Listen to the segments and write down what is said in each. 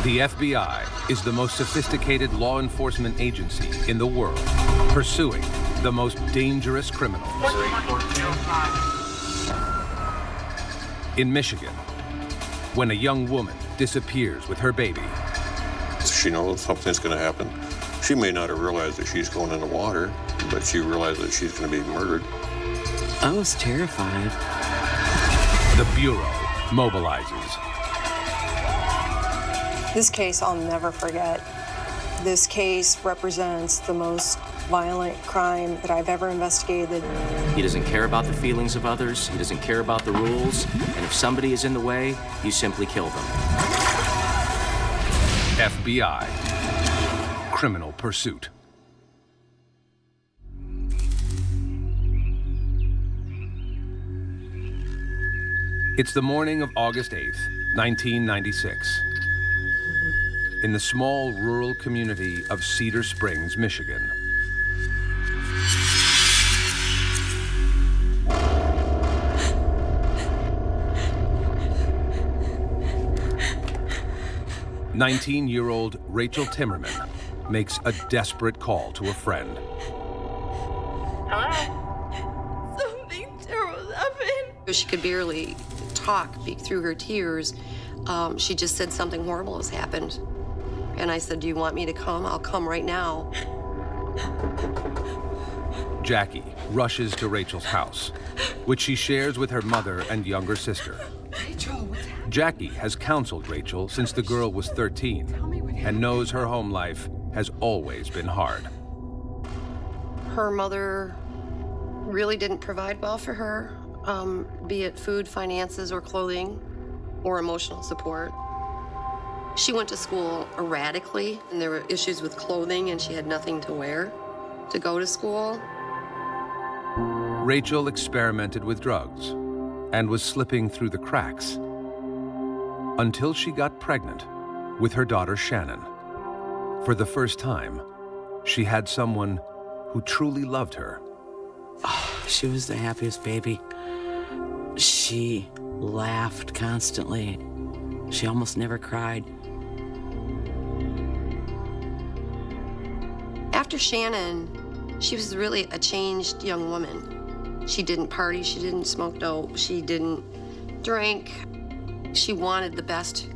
The FBI is the most sophisticated law enforcement agency in the world, pursuing the most dangerous criminals. In Michigan, when a young woman disappears with her baby. She knows something's going to happen. She may not have realized that she's going in the water, but she realized that she's going to be murdered. I was terrified. The Bureau mobilizes. This case I'll never forget. This case represents the most violent crime that I've ever investigated. He doesn't care about the feelings of others. He doesn't care about the rules. And if somebody is in the way, you simply kill them. FBI. Criminal Pursuit. It's the morning of August 8th, 1996. In the small rural community of Cedar Springs, Michigan. "19-year-old Rachel Timberman makes a desperate call to a friend. Hello? Something terrible happened. She could barely talk through her tears. She just said something horrible has happened. And I said, do you want me to come? I'll come right now. Jackie rushes to Rachel's house, which she shares with her mother and younger sister. Rachel, what's happening? Jackie has counseled Rachel since the girl was 13 and knows her home life has always been hard. Her mother really didn't provide well for her, be it food, finances, or clothing, or emotional support. She went to school erratically, and there were issues with clothing, and she had nothing to wear to go to school. Rachel experimented with drugs and was slipping through the cracks until she got pregnant with her daughter Shannon. For the first time, she had someone who truly loved her. Oh, she was the happiest baby. She laughed constantly. She almost never cried. After Shannon, she was really a changed young woman. She didn't party, she didn't smoke dope, she didn't drink. She wanted the best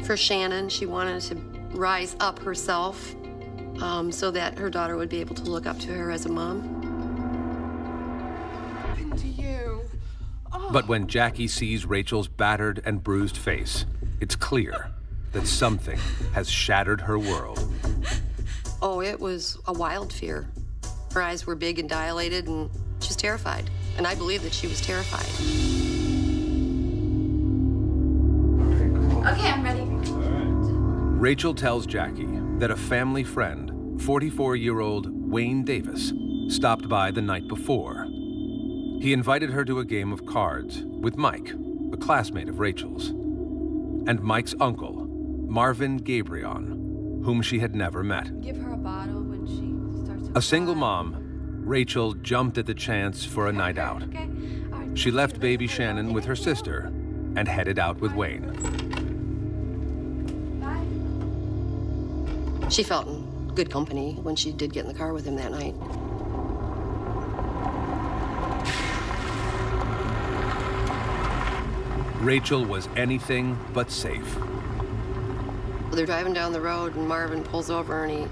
for Shannon. She wanted to rise up herself so that her daughter would be able to look up to her as a mom. What happened to you? Oh. But when Jackie sees Rachel's battered and bruised face, it's clear that something has shattered her world. Oh, it was a wild fear. Her eyes were big and dilated, and she was terrified. And I believe that she was terrified. Okay, I'm ready. Rachel tells Jackie that a family friend, 44-year-old Wayne Davis, stopped by the night before. He invited her to a game of cards with Mike, a classmate of Rachel's, and Mike's uncle, Marvin Gabri, whom she had never met. Give her a bottle when she starts to A single cry. mom, Rachel jumped at the chance for a night out. Okay. All right. She left baby Shannon with her sister and headed out with Wayne. Bye. She felt in good company when she did get in the car with him that night. Rachel was anything but safe. They're driving down the road, and Marvin pulls over, and he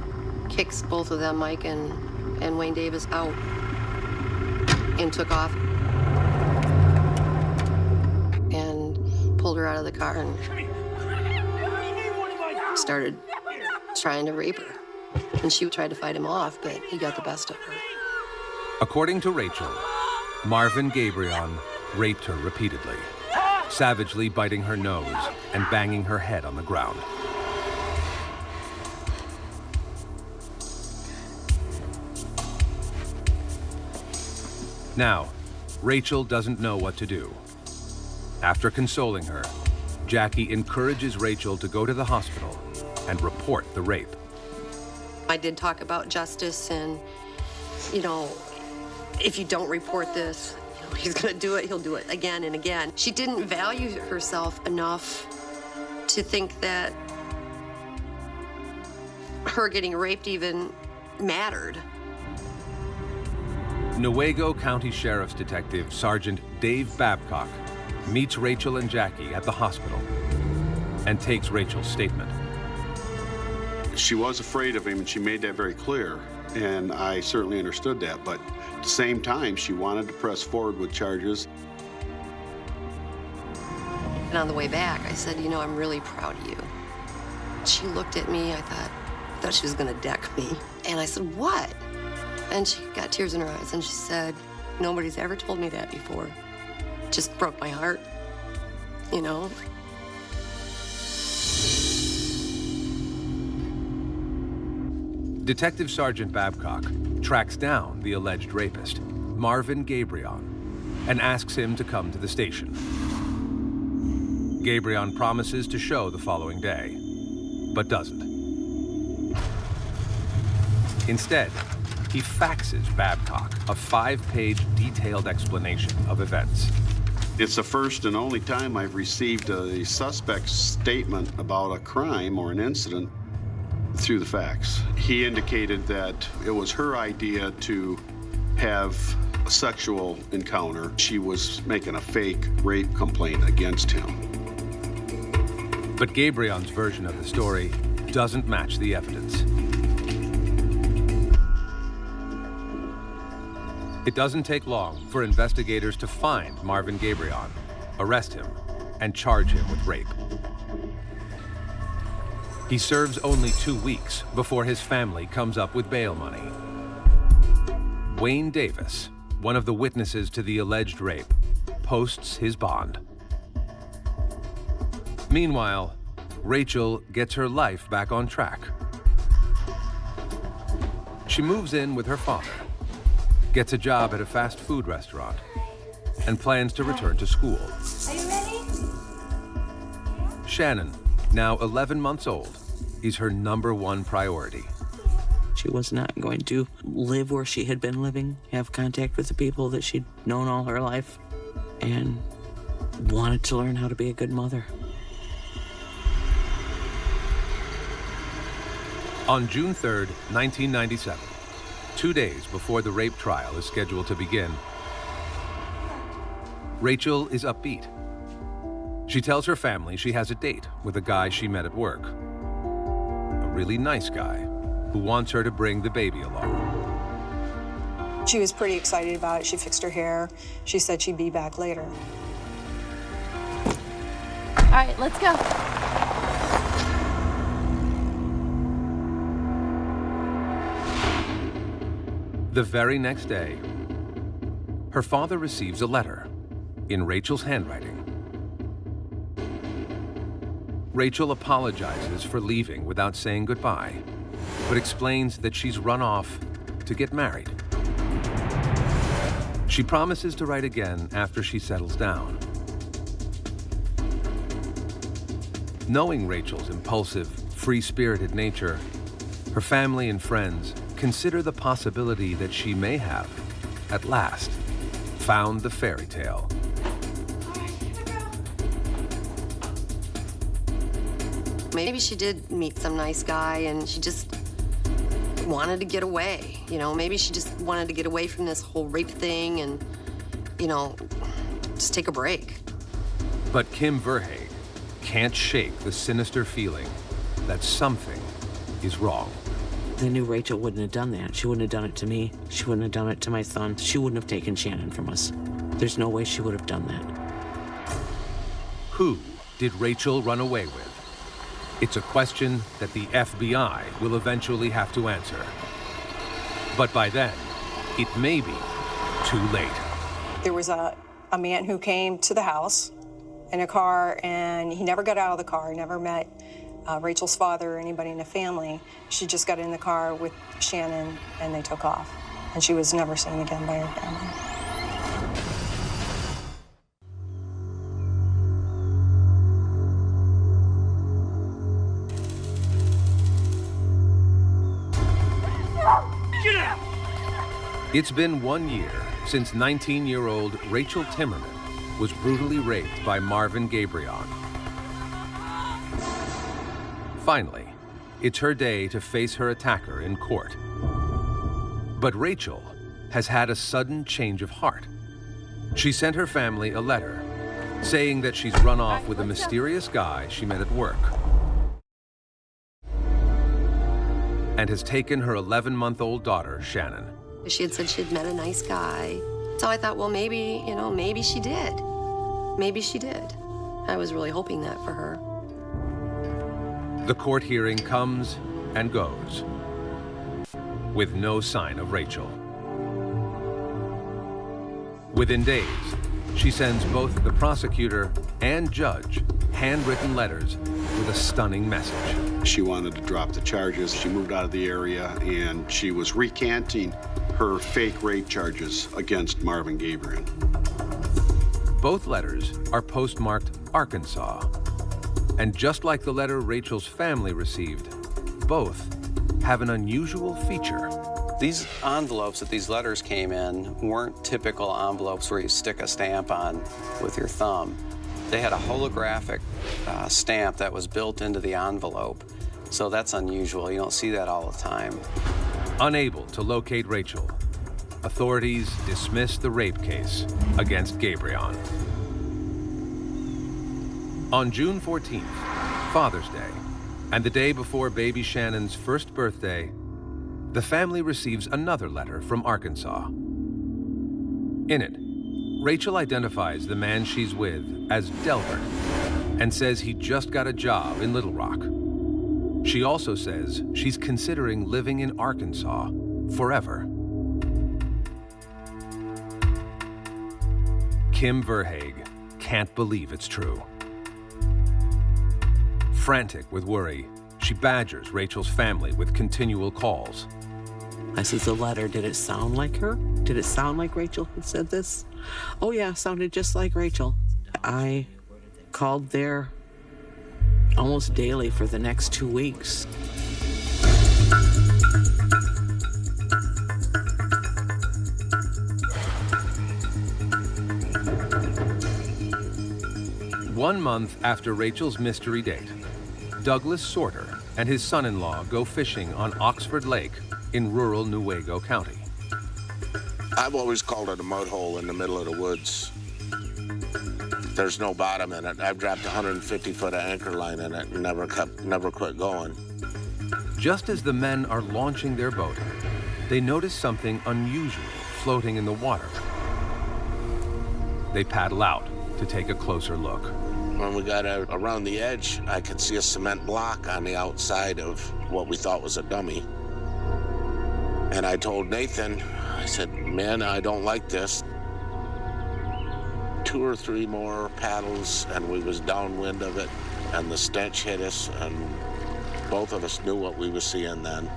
kicks both of them, Mike and Wayne Davis, out and took off and pulled her out of the car and started trying to rape her. And she tried to fight him off, but he got the best of her. According to Rachel, Marvin Gabri raped her repeatedly, savagely biting her nose and banging her head on the ground. Now, Rachel doesn't know what to do. After consoling her, Jackie encourages Rachel to go to the hospital and report the rape. I did talk about justice and, you know, if you don't report this, you know, he's gonna do it, he'll do it again and again. She didn't value herself enough to think that her getting raped even mattered. Newaygo County Sheriff's Detective Sergeant Dave Babcock meets Rachel and Jackie at the hospital and takes Rachel's statement. She was afraid of him, and she made that very clear, and I certainly understood that, but at the same time, she wanted to press forward with charges. And on the way back, I said, you know, I'm really proud of you. She looked at me, I thought she was gonna deck me. And I said, what? And she got tears in her eyes, and she said, nobody's ever told me that before. Just broke my heart, you know? Detective Sergeant Babcock tracks down the alleged rapist, Marvin Gabri, and asks him to come to the station. Gabri promises to show the following day, but doesn't. Instead, he faxes Babcock a 5-page detailed explanation of events. It's the first and only time I've received a suspect's statement about a crime or an incident through the fax. He indicated that it was her idea to have a sexual encounter. She was making a fake rape complaint against him. But Gabrion's version of the story doesn't match the evidence. It doesn't take long for investigators to find Marvin Gabrion, arrest him, and charge him with rape. He serves only 2 weeks before his family comes up with bail money. Wayne Davis, one of the witnesses to the alleged rape, posts his bond. Meanwhile, Rachel gets her life back on track. She moves in with her father, gets a job at a fast food restaurant, and plans to return to school. Are you ready? Shannon, now 11 months old, is her #1 priority. She was not going to live where she had been living, have contact with the people that she'd known all her life, and wanted to learn how to be a good mother. On June 3rd, 1997, 2 days before the rape trial is scheduled to begin, Rachel is upbeat. She tells her family she has a date with a guy she met at work. A really nice guy who wants her to bring the baby along. She was pretty excited about it. She fixed her hair. She said she'd be back later. All right, let's go. The very next day, her father receives a letter in Rachel's handwriting. Rachel apologizes for leaving without saying goodbye, but explains that she's run off to get married. She promises to write again after she settles down. Knowing Rachel's impulsive, free-spirited nature, her family and friends consider the possibility that she may have, at last, found the fairy tale. Maybe she did meet some nice guy and she just wanted to get away. You know, maybe she just wanted to get away from this whole rape thing and, you know, just take a break. But Kim Verhey can't shake the sinister feeling that something is wrong. They knew Rachel wouldn't have done that. She wouldn't have done it to me. She wouldn't have done it to my son. She wouldn't have taken Shannon from us. There's no way she would have done that. Who did Rachel run away with? It's a question that the FBI will eventually have to answer. But by then, it may be too late. There was a man who came to the house in a car, and he never got out of the car, never met Rachel's father or anybody in the family. She just got in the car with Shannon, and they took off. And she was never seen again by her family. It's been 1 year since 19-year-old Rachel Timberman was brutally raped by Marvin Gabri. Finally, it's her day to face her attacker in court. But Rachel has had a sudden change of heart. She sent her family a letter saying that she's run off with a mysterious guy she met at work and has taken her 11-month-old daughter, Shannon. She had said she'd met a nice guy. So I thought, well, maybe, maybe she did. Maybe she did. I was really hoping that for her. The court hearing comes and goes with no sign of Rachel. Within days, she sends both the prosecutor and judge handwritten letters with a stunning message. She wanted to drop the charges. She moved out of the area, and she was recanting her fake rape charges against Marvin Gabri. Both letters are postmarked Arkansas. And just like the letter Rachel's family received, both have an unusual feature. These envelopes that these letters came in weren't typical envelopes where you stick a stamp on with your thumb. They had a holographic stamp that was built into the envelope. So that's unusual. You don't see that all the time. Unable to locate Rachel, authorities dismiss the rape case against Gabrion. On June 14th, Father's Day, and the day before baby Shannon's first birthday, the family receives another letter from Arkansas. In it, Rachel identifies the man she's with as Delbert and says he just got a job in Little Rock. She also says she's considering living in Arkansas forever. Kim Verhaeg can't believe it's true. Frantic with worry, she badgers Rachel's family with continual calls. I said, the letter, did it sound like her? Did it sound like Rachel who said this? Oh yeah, sounded just like Rachel. I called there almost daily for the next 2 weeks. One month after Rachel's mystery date, Douglas Sorter and his son-in-law go fishing on Oxford Lake in rural Newaygo County. I've always called it a mud hole in the middle of the woods. There's no bottom in it. I've dropped 150 foot of anchor line in it and never quit going. Just as the men are launching their boat, they notice something unusual floating in the water. They paddle out to take a closer look. When we got around the edge, I could see a cement block on the outside of what we thought was a dummy. And I told Nathan, I said, man, I don't like this. 2 or 3 more paddles and we was downwind of it and the stench hit us and both of us knew what we were seeing then.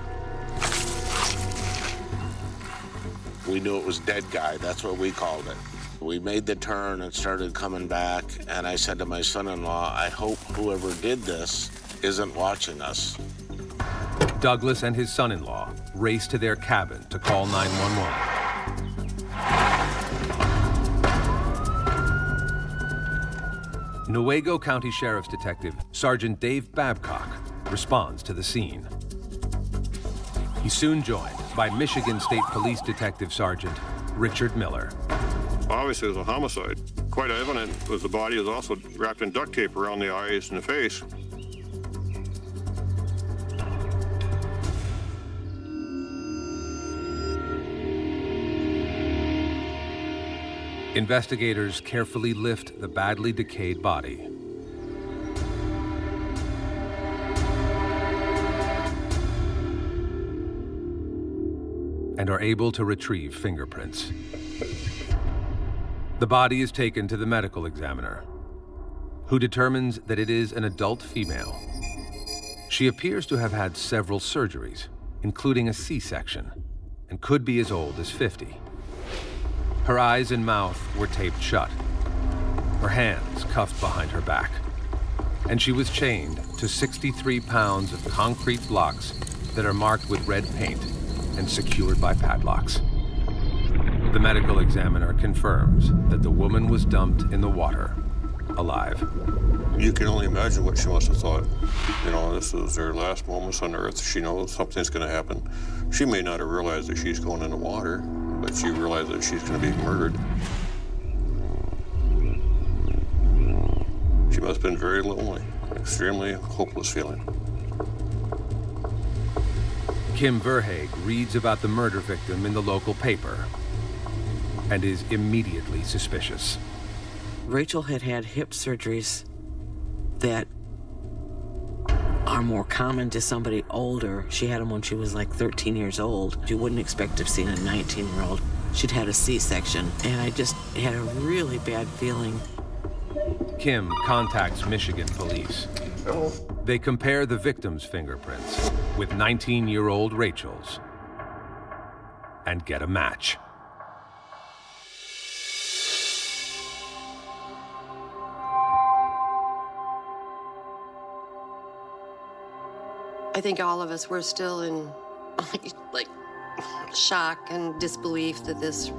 We knew it was dead guy, that's what we called it. We made the turn and started coming back and I said to my son-in-law, I hope whoever did this isn't watching us. Douglas and his son-in-law race to their cabin to call 911. Newaygo County Sheriff's Detective Sergeant Dave Babcock responds to the scene. He's soon joined by Michigan State Police Detective Sergeant Richard Miller. Obviously, it was a homicide. Quite evident was the body was also wrapped in duct tape around the eyes and the face. Investigators carefully lift the badly decayed body. And are able to retrieve fingerprints. The body is taken to the medical examiner, who determines that it is an adult female. She appears to have had several surgeries, including a C-section, and could be as old as 50. Her eyes and mouth were taped shut, her hands cuffed behind her back, and she was chained to 63 pounds of concrete blocks that are marked with red paint and secured by padlocks. The medical examiner confirms that the woman was dumped in the water alive. You can only imagine what she must have thought. You know, this is her last moments on earth. She knows something's going to happen. She may not have realized that she's going in the water, but she realized that she's going to be murdered. She must have been very lonely, extremely hopeless feeling. Kim Verhaeghe reads about the murder victim in the local paper and is immediately suspicious. Rachel had had hip surgeries that are more common to somebody older. She had them when she was like 13 years old. You wouldn't expect to have seen a 19-year-old. She'd had a C-section, and I just had a really bad feeling. Kim contacts Michigan police. They compare the victim's fingerprints with 19-year-old Rachel's and get a match. I think all of us were still in like shock and disbelief that this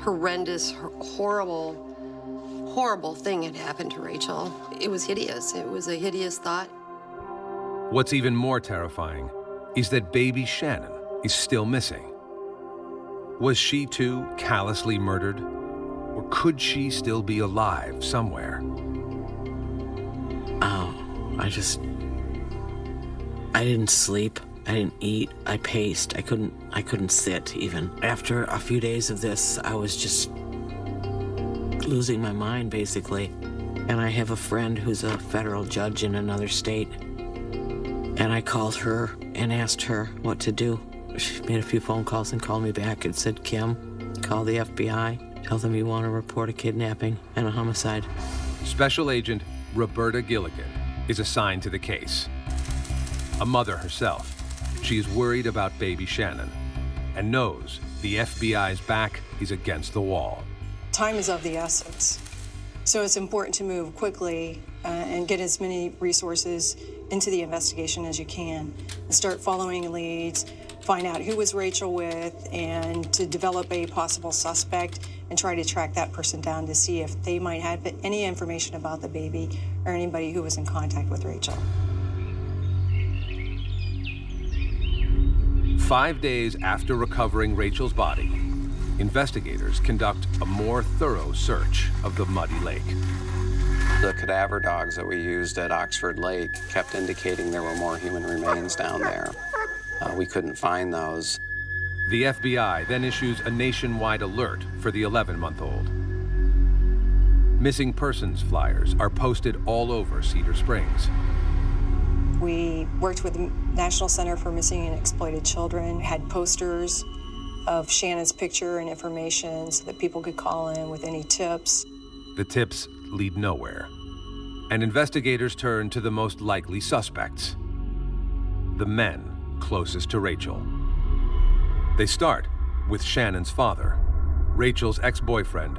horrendous, horrible thing had happened to Rachel. It was hideous. It was a hideous thought. What's even more terrifying is that baby Shannon is still missing. Was she too callously murdered? Or could she still be alive somewhere? I didn't sleep. I didn't eat. I paced. I couldn't sit even. After a few days of this, I was just losing my mind, basically. And I have a friend who's a federal judge in another state. And I called her and asked her what to do. She made a few phone calls and called me back and said, Kim, call the FBI. Tell them you want to report a kidnapping and a homicide. Special Agent Roberta Gilligan is assigned to the case. A mother herself, she is worried about baby Shannon and knows the FBI's back is against the wall. Time is of the essence. So it's important to move quickly and get as many resources into the investigation as you can. And start following leads, find out who was Rachel with, and to develop a possible suspect and try to track that person down to see if they might have any information about the baby or anybody who was in contact with Rachel. 5 days after recovering Rachel's body, investigators conduct a more thorough search of the muddy lake. The cadaver dogs that we used at Oxford Lake kept indicating there were more human remains down there. We couldn't find those. The FBI then issues a nationwide alert for the 11-month-old. Missing persons flyers are posted all over Cedar Springs. We worked with the National Center for Missing and Exploited Children, had posters of Shannon's picture and information so that people could call in with any tips. The tips lead nowhere, and investigators turn to the most likely suspects, the men closest to Rachel. They start with Shannon's father, Rachel's ex-boyfriend,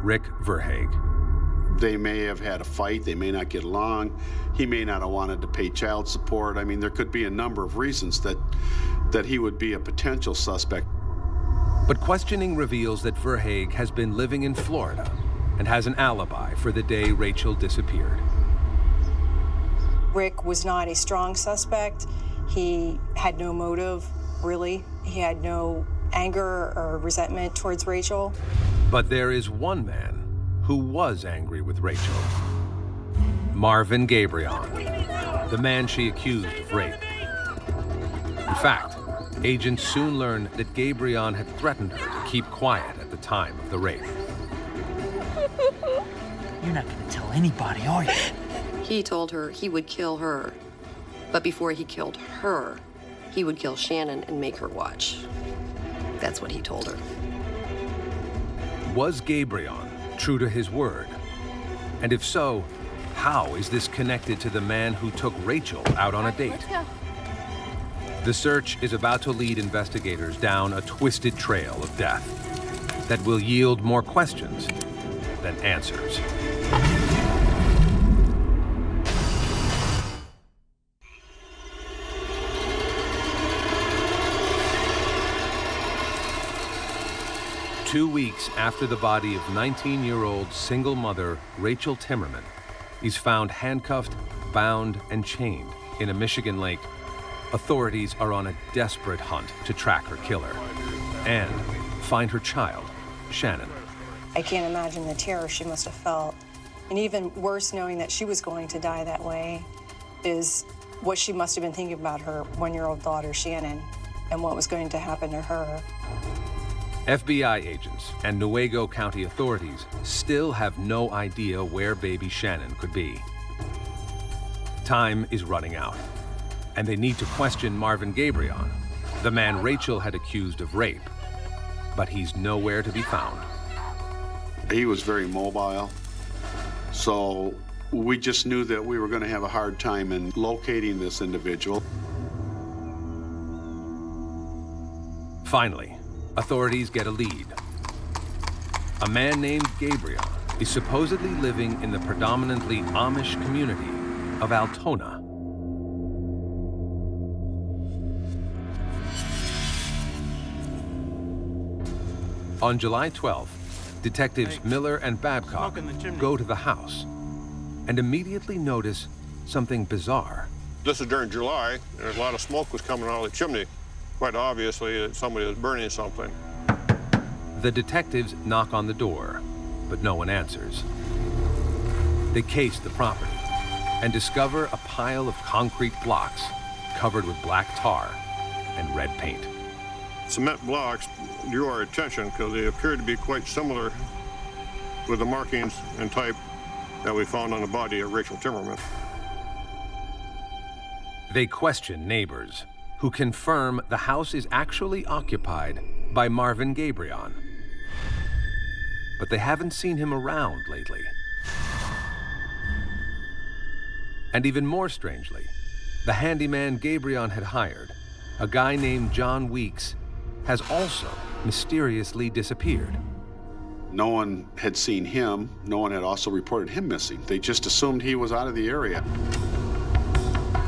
Rick Verhaeghe. They may have had a fight, they may not get along, he may not have wanted to pay child support. I mean, there could be a number of reasons that he would be a potential suspect. But questioning reveals that Verhaeghe has been living in Florida and has an alibi for the day Rachel disappeared. Rick was not a strong suspect. He had no motive, really. He had no anger or resentment towards Rachel. But there is one man who was angry with Rachel. Marvin Gabri, the man she accused of rape. In fact, agents soon learned that Gabrion had threatened her to keep quiet at the time of the rape. You're not gonna tell anybody, are you? He told her he would kill her, but before he killed her, he would kill Shannon and make her watch. That's what he told her. Was Gabrion true to his word? And if so, how is this connected to the man who took Rachel out on a date? Let's go. The search is about to lead investigators down a twisted trail of death that will yield more questions than answers. 2 weeks after the body of 19-year-old single mother Rachel Timberman is found handcuffed, bound, and chained in a Michigan lake, authorities are on a desperate hunt to track her killer and find her child, Shannon. I can't imagine the terror she must have felt. And even worse, knowing that she was going to die that way, is what she must have been thinking about her one-year-old daughter, Shannon, and what was going to happen to her. FBI agents and Newaygo County authorities still have no idea where baby Shannon could be. Time is running out, and they need to question Marvin Gabri, the man Rachel had accused of rape, but he's nowhere to be found. He was very mobile, so we just knew that we were going to have a hard time in locating this individual. Finally, authorities get a lead. A man named Gabriel is supposedly living in the predominantly Amish community of Altona. On July 12th, detectives Miller and Babcock go to the house and immediately notice something bizarre. This is during July, and a lot of smoke was coming out of the chimney. Quite obviously that somebody was burning something. The detectives knock on the door, but no one answers. They case the property and discover a pile of concrete blocks covered with black tar and red paint. Cement blocks drew our attention because they appeared to be quite similar with the markings and type that we found on the body of Rachel Timberman. They question neighbors, who confirm the house is actually occupied by Marvin Gabri, but they haven't seen him around lately. And even more strangely, the handyman Gabriel had hired, a guy named John Weeks, has also mysteriously disappeared. No one had seen him. No one had also reported him missing. They just assumed he was out of the area.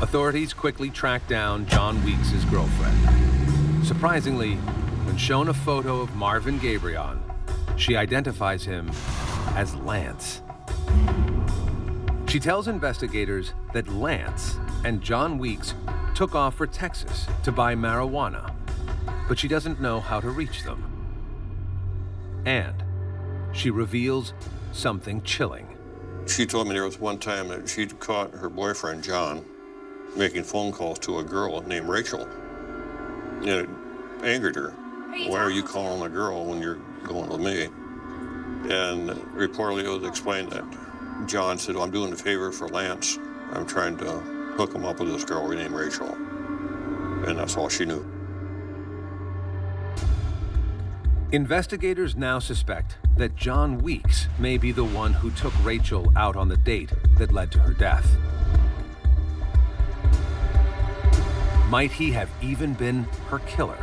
Authorities quickly track down John Weeks' girlfriend. Surprisingly, when shown a photo of Marvin Gabri, she identifies him as Lance. She tells investigators that Lance and John Weeks took off for Texas to buy marijuana, but she doesn't know how to reach them. And she reveals something chilling. She told me there was one time that she'd caught her boyfriend, John, making phone calls to a girl named Rachel. And it angered her. Why are you calling a girl when you're going with me? And reportedly it was explained that John said, well, I'm doing a favor for Lance. I'm trying to hook him up with this girl named Rachel. And that's all she knew. Investigators now suspect that John Weeks may be the one who took Rachel out on the date that led to her death. Might he have even been her killer?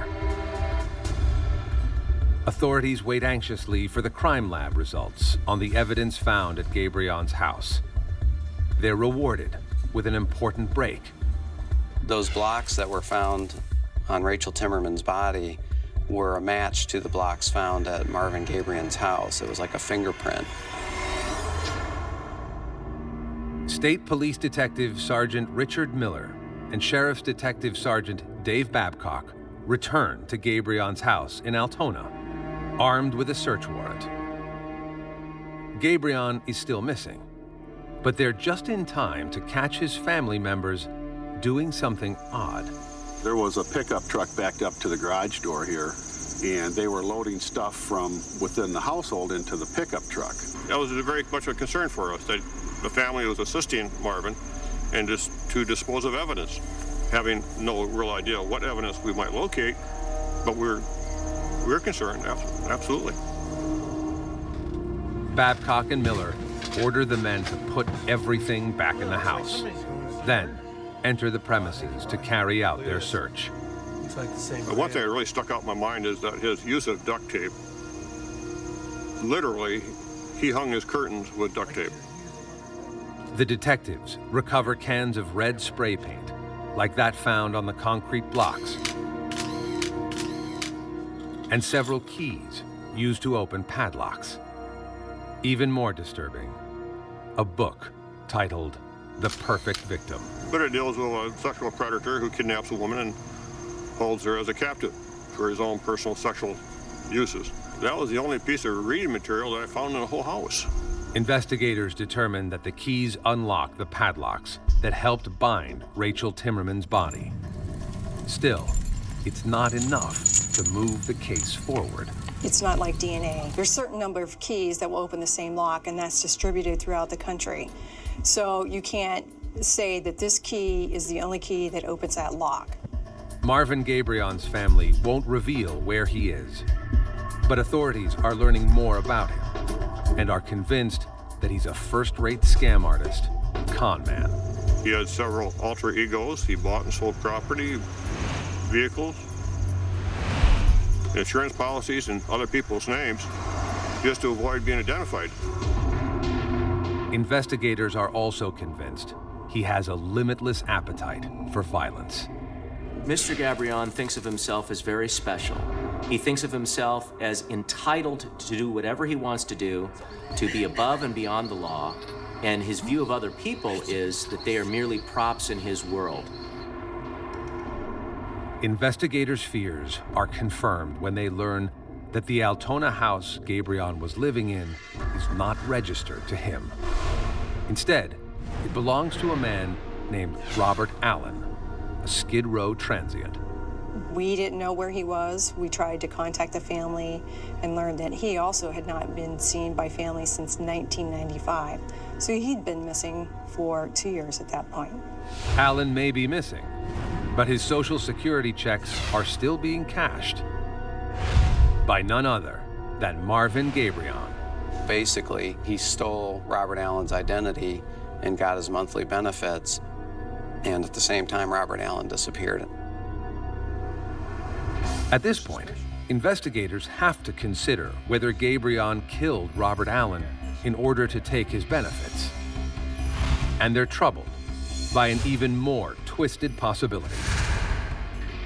Authorities wait anxiously for the crime lab results on the evidence found at Gabriel's house. They're rewarded with an important break. Those blocks that were found on Rachel Timberman's body were a match to the blocks found at Marvin Gabriel's house. It was like a fingerprint. State Police Detective Sergeant Richard Miller and Sheriff's Detective Sergeant Dave Babcock return to Gabriel's house in Altona, armed with a search warrant. Gabriel is still missing, but they're just in time to catch his family members doing something odd. There was a pickup truck backed up to the garage door here, and they were loading stuff from within the household into the pickup truck. That was very much a concern for us, that the family was assisting Marvin and just to dispose of evidence, having no real idea what evidence we might locate, but we're concerned, absolutely. Babcock and Miller order the men to put everything back in the house, then enter the premises to carry out their search. One thing that really stuck out in my mind is that his use of duct tape. Literally, he hung his curtains with duct tape. The detectives recover cans of red spray paint, like that found on the concrete blocks, and several keys used to open padlocks. Even more disturbing, a book titled The Perfect Victim. But it deals with a sexual predator who kidnaps a woman and holds her as a captive for his own personal sexual uses. That was the only piece of reading material that I found in the whole house. Investigators determined that the keys unlock the padlocks that helped bind Rachel Timberman's body. Still, it's not enough to move the case forward. It's not like DNA. There's a certain number of keys that will open the same lock, and that's distributed throughout the country. So you can't say that this key is the only key that opens that lock. Marvin Gabrion's family won't reveal where he is, but authorities are learning more about him and are convinced that he's a first-rate scam artist and con man. He had several alter egos. He bought and sold property, vehicles, insurance policies in other people's names just to avoid being identified. Investigators are also convinced he has a limitless appetite for violence. Mr. Gabrion thinks of himself as very special. He thinks of himself as entitled to do whatever he wants to do, to be above and beyond the law, and his view of other people is that they are merely props in his world. Investigators' fears are confirmed when they learn that the Altona house Gabrion was living in is not registered to him. Instead, it belongs to a man named Robert Allen, a Skid Row transient. We didn't know where he was. We tried to contact the family and learned that he also had not been seen by family since 1995. So he'd been missing for 2 years at that point. Allen may be missing, but his Social Security checks are still being cashed by none other than Marvin Gabrion. Basically, he stole Robert Allen's identity and got his monthly benefits, and at the same time, Robert Allen disappeared. At this point, investigators have to consider whether Gabrion killed Robert Allen in order to take his benefits. And they're troubled by an even more twisted possibility.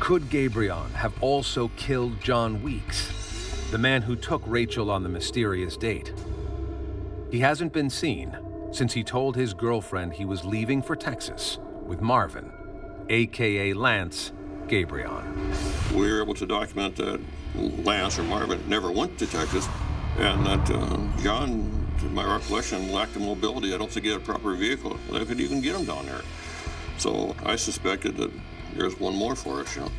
Could Gabrion have also killed John Weeks, the man who took Rachel on the mysterious date? He hasn't been seen since he told his girlfriend he was leaving for Texas with Marvin, AKA Lance Gabrion. We were able to document that Lance or Marvin never went to Texas, and that John, to my recollection, lacked the mobility. I don't think he had a proper vehicle that could even get him down there. So I suspected that there's one more for us, you know.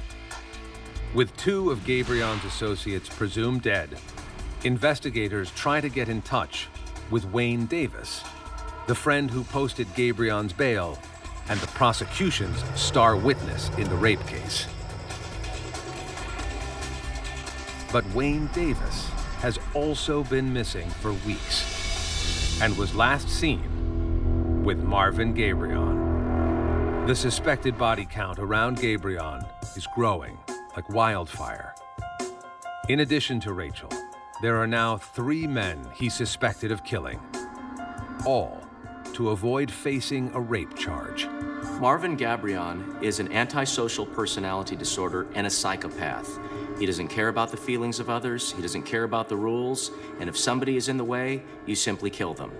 With two of Gabrion's associates presumed dead, investigators try to get in touch with Wayne Davis, the friend who posted Gabrion's bail and the prosecution's star witness in the rape case. But Wayne Davis has also been missing for weeks and was last seen with Marvin Gabrion. The suspected body count around Gabrion is growing like wildfire. In addition to Rachel, there are now 3 men he's suspected of killing, all to avoid facing a rape charge. Marvin Gabrion is an antisocial personality disorder and a psychopath. He doesn't care about the feelings of others, he doesn't care about the rules, and if somebody is in the way, you simply kill them.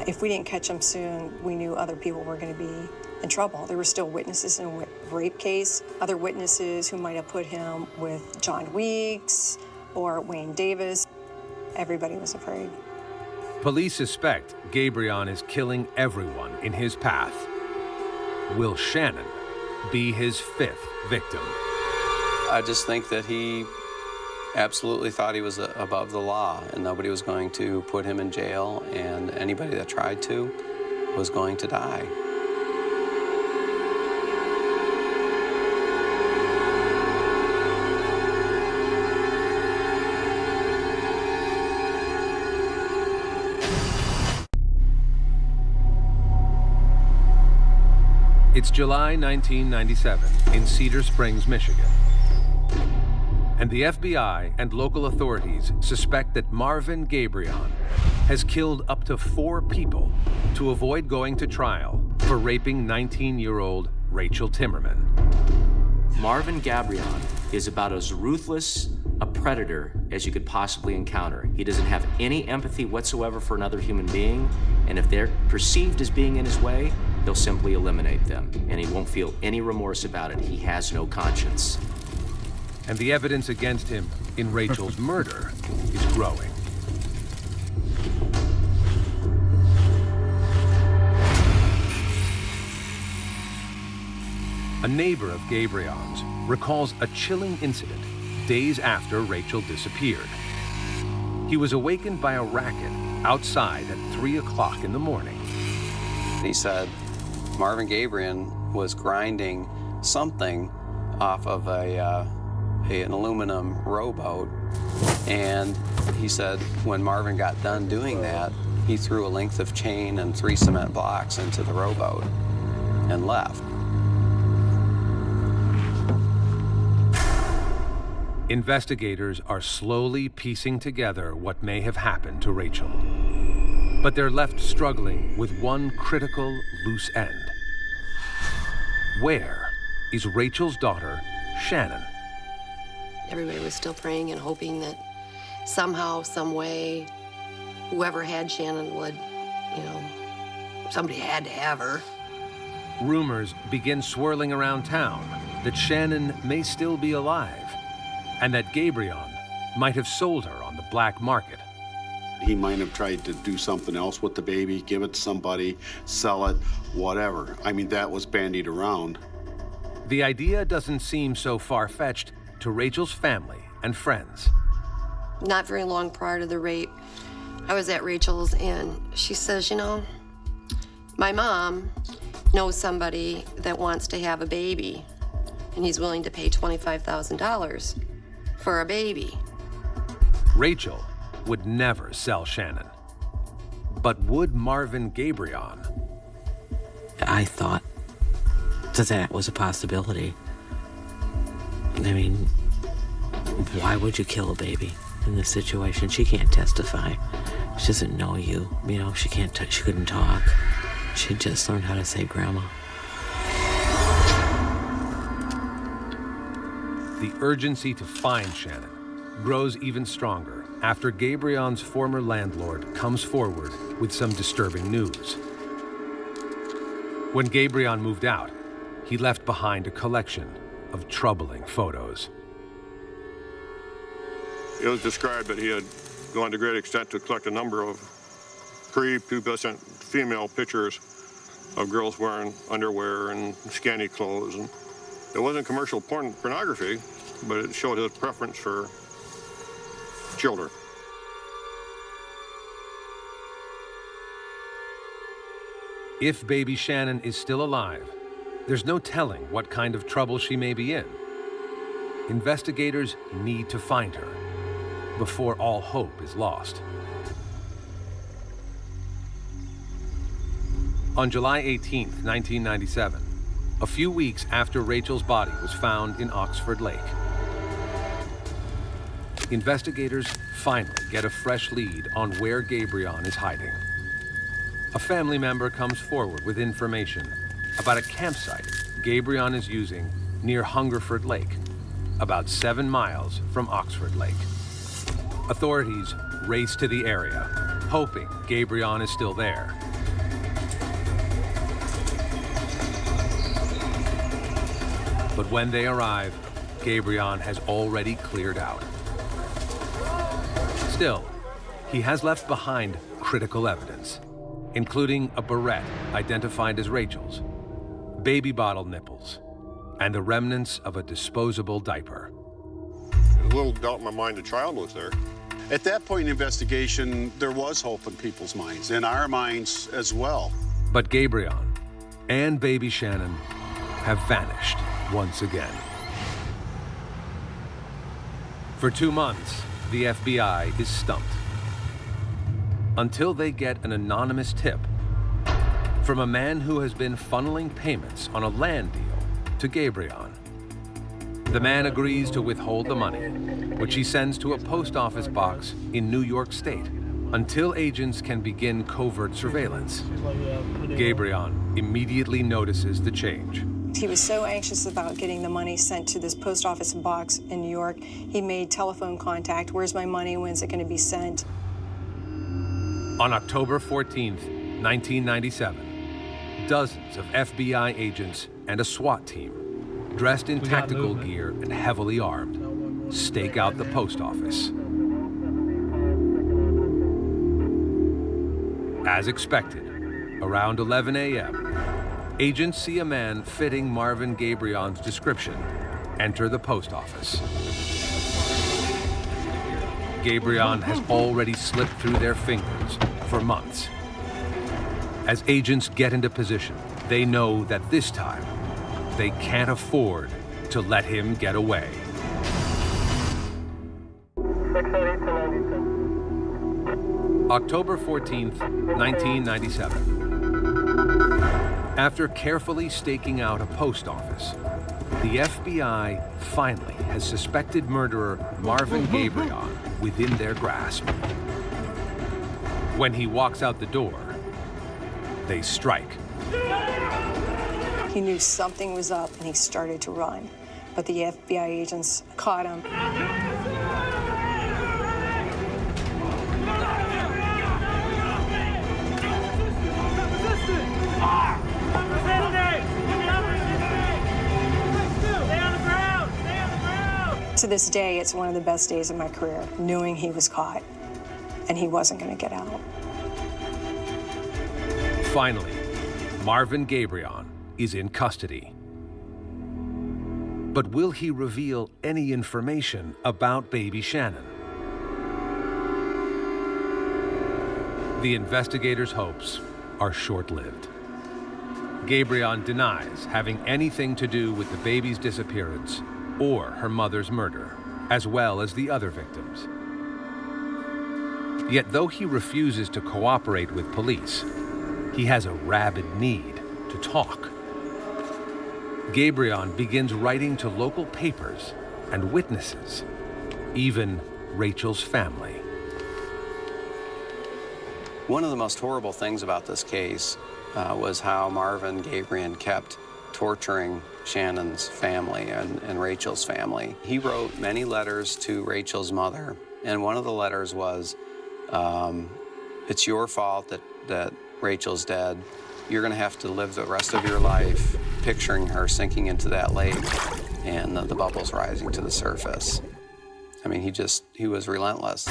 If we didn't catch him soon, we knew other people were going to be in trouble. There were still witnesses in a rape case, other witnesses who might have put him with John Weeks or Wayne Davis. Everybody was afraid. Police suspect Gabrion is killing everyone in his path. Will Shannon be his 5th victim? I just think that he absolutely thought he was above the law and nobody was going to put him in jail, and anybody that tried to was going to die. It's July 1997 in Cedar Springs, Michigan. And the FBI and local authorities suspect that Marvin Gabrion has killed up to 4 people to avoid going to trial for raping 19-year-old Rachel Timberman. Marvin Gabrion is about as ruthless a predator as you could possibly encounter. He doesn't have any empathy whatsoever for another human being, and if they're perceived as being in his way, he'll simply eliminate them, and he won't feel any remorse about it. He has no conscience. And the evidence against him in Rachel's murder is growing. A neighbor of Gabrion's recalls a chilling incident days after Rachel disappeared. He was awakened by a racket outside at 3 o'clock in the morning. He said Marvin Gabri was grinding something off of an aluminum rowboat, and he said when Marvin got done doing that, he threw a length of chain and 3 cement blocks into the rowboat and left. Investigators are slowly piecing together what may have happened to Rachel. But they're left struggling with one critical loose end. Where is Rachel's daughter, Shannon? Everybody was still praying and hoping that somehow, some way, whoever had Shannon would, somebody had to have her. Rumors begin swirling around town that Shannon may still be alive, and that Gabrion might have sold her on the black market. He might have tried to do something else with the baby, give it to somebody, sell it, whatever. I mean, that was bandied around. The idea doesn't seem so far-fetched to Rachel's family and friends. Not very long prior to the rape, I was at Rachel's and she says, my mom knows somebody that wants to have a baby and he's willing to pay $25,000 for a baby. Rachel would never sell Shannon. But would Marvin Gabrion? I thought that was a possibility. I mean, why would you kill a baby in this situation? She can't testify. She doesn't know you. She couldn't talk. She just learned how to say grandma. The urgency to find Shannon grows even stronger after Gabrion's former landlord comes forward with some disturbing news. When Gabrion moved out, he left behind a collection of troubling photos. It was described that he had gone to great extent to collect a number of pre-pubescent female pictures of girls wearing underwear and scanty clothes. And it wasn't commercial pornography, but it showed his preference for children. If baby Shannon is still alive, there's no telling what kind of trouble she may be in. Investigators need to find her before all hope is lost. On July 18, 1997, a few weeks after Rachel's body was found in Oxford Lake, investigators finally get a fresh lead on where Gabrion is hiding. A family member comes forward with information about a campsite Gabrion is using near Hungerford Lake, about 7 miles from Oxford Lake. Authorities race to the area, hoping Gabrion is still there. But when they arrive, Gabrion has already cleared out. Still, he has left behind critical evidence, including a barrette identified as Rachel's, baby bottle nipples, and the remnants of a disposable diaper. There's a little doubt in my mind the child was there. At that point in the investigation, there was hope in people's minds, in our minds as well. But Gabrion and baby Shannon have vanished once again. For 2 months, the FBI is stumped, until they get an anonymous tip from a man who has been funneling payments on a land deal to Gabrion. The man agrees to withhold the money, which he sends to a post office box in New York State, until agents can begin covert surveillance. Gabrion immediately notices the change. He was so anxious about getting the money sent to this post office box in New York. He made telephone contact. Where's my money? When's it going to be sent? On October 14th, 1997, dozens of FBI agents and a SWAT team, dressed in tactical gear and heavily armed, stake out the post office. As expected, around 11 a.m., agents see a man fitting Marvin Gabrion's description enter the post office. Gabrion has already slipped through their fingers for months. As agents get into position, they know that this time, they can't afford to let him get away. October 14th, 1997. After carefully staking out a post office, the FBI finally has suspected murderer Marvin Gabri within their grasp. When he walks out the door, they strike. He knew something was up and he started to run, but the FBI agents caught him. To this day, it's one of the best days of my career, knowing he was caught and he wasn't going to get out. Finally, Marvin Gabri is in custody. But will he reveal any information about baby Shannon? The investigators' hopes are short-lived. Gabri denies having anything to do with the baby's disappearance or her mother's murder, as well as the other victims. Yet though he refuses to cooperate with police, he has a rabid need to talk. Gabri begins writing to local papers and witnesses, even Rachel's family. One of the most horrible things about this case was how Marvin Gabri kept torturing Shannon's family and Rachel's family. He wrote many letters to Rachel's mother, and one of the letters was, it's your fault that Rachel's dead. You're gonna have to live the rest of your life picturing her sinking into that lake and the bubbles rising to the surface. I mean, he was relentless.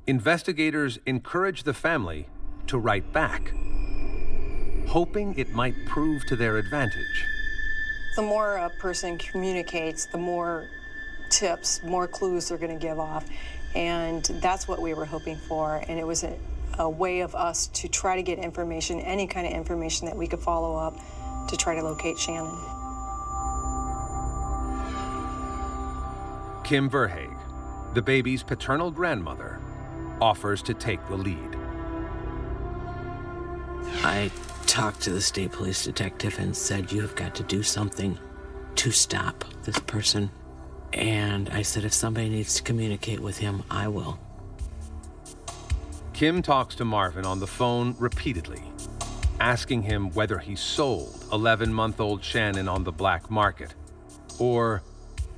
Investigators encourage the family to write back, hoping it might prove to their advantage. The more a person communicates, the more tips, more clues they're going to give off. And that's what we were hoping for. And it was a way of us to try to get information, any kind of information that we could follow up to try to locate Shannon. Kim Verhaeg, the baby's paternal grandmother, offers to take the lead. I talked to the state police detective and said, you have got to do something to stop this person. And I said, if somebody needs to communicate with him, I will. Kim talks to Marvin on the phone repeatedly, asking him whether he sold 11-month-old Shannon on the black market or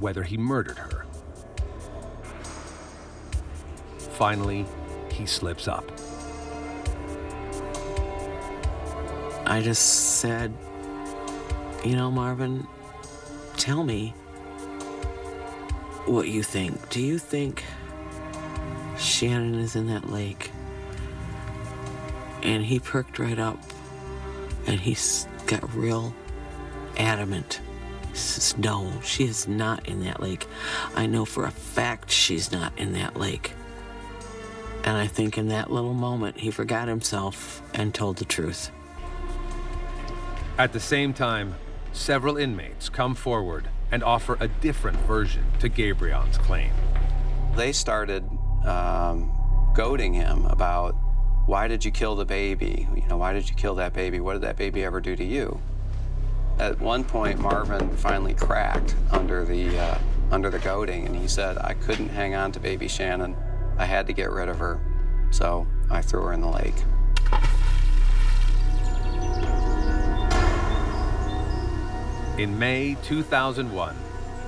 whether he murdered her. Finally, he slips up. I just said, you know, Marvin, tell me what you think. Do you think Shannon is in that lake? And he perked right up, and he got real adamant. He says, no, she is not in that lake. I know for a fact she's not in that lake. And I think in that little moment, he forgot himself and told the truth. At the same time, several inmates come forward and offer a different version to Gabrion's claim. They started goading him about, why did you kill the baby? You know, why did you kill that baby? What did that baby ever do to you? At one point, Marvin finally cracked under the goading, and he said, I couldn't hang on to baby Shannon. I had to get rid of her, so I threw her in the lake. In May 2001,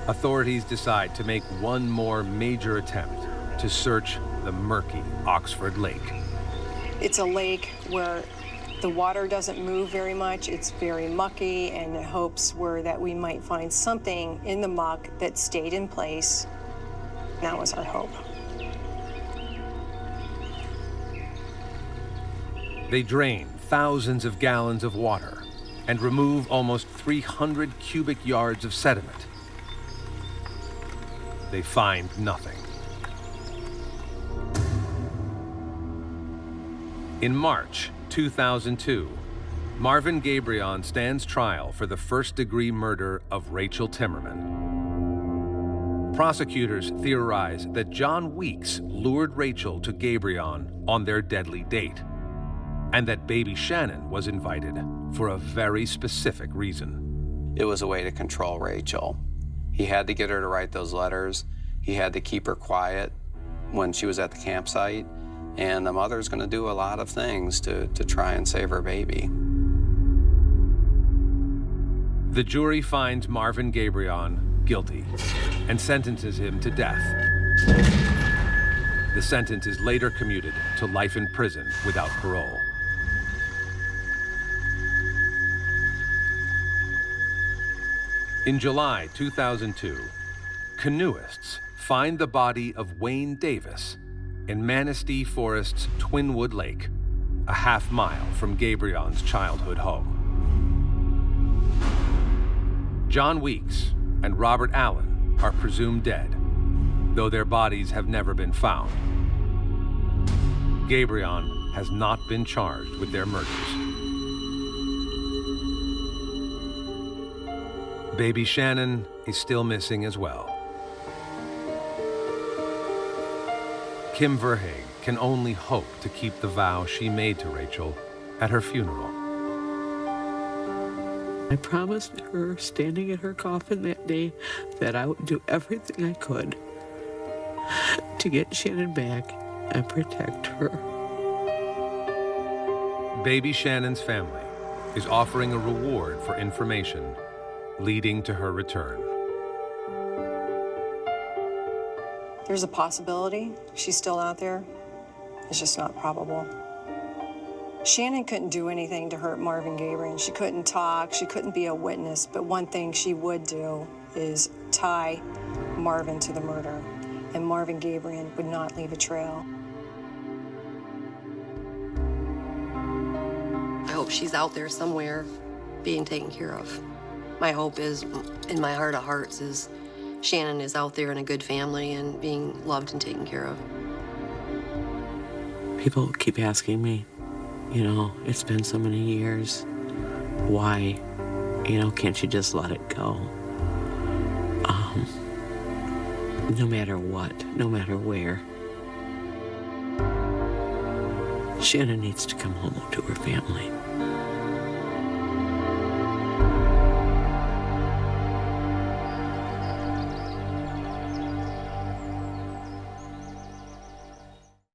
authorities decide to make one more major attempt to search the murky Oxford Lake. It's a lake where the water doesn't move very much. It's very mucky, and the hopes were that we might find something in the muck that stayed in place. That was our hope. They drain thousands of gallons of water and remove almost 300 cubic yards of sediment. They find nothing. In March 2002, Marvin Gabri stands trial for the first-degree murder of Rachel Timberman. Prosecutors theorize that John Weeks lured Rachel to Gabri on their deadly date, and that baby Shannon was invited for a very specific reason. It was a way to control Rachel. He had to get her to write those letters. He had to keep her quiet when she was at the campsite. And the mother's going to do a lot of things to try and save her baby. The jury finds Marvin Gabri guilty and sentences him to death. The sentence is later commuted to life in prison without parole. In July 2002, canoeists find the body of Wayne Davis in Manistee Forest's Twinwood Lake, a half-mile from Gabrion's childhood home. John Weeks and Robert Allen are presumed dead, though their bodies have never been found. Gabrion has not been charged with their murders. Baby Shannon is still missing as well. Kim Verhaeghe can only hope to keep the vow she made to Rachel at her funeral. I promised her, standing at her coffin that day, that I would do everything I could to get Shannon back and protect her. Baby Shannon's family is offering a reward for information leading to her return. There's a possibility she's still out there. It's just not probable. Shannon couldn't do anything to hurt Marvin Gabri, and she couldn't talk, she couldn't be a witness, but one thing she would do is tie Marvin to the murder, and Marvin Gabri would not leave a trail. I hope she's out there somewhere being taken care of. My hope is, in my heart of hearts, is Shannon is out there in a good family and being loved and taken care of. People keep asking me, you know, it's been so many years. Why? You know, can't you just let it go? No matter what, no matter where, Shannon needs to come home to her family.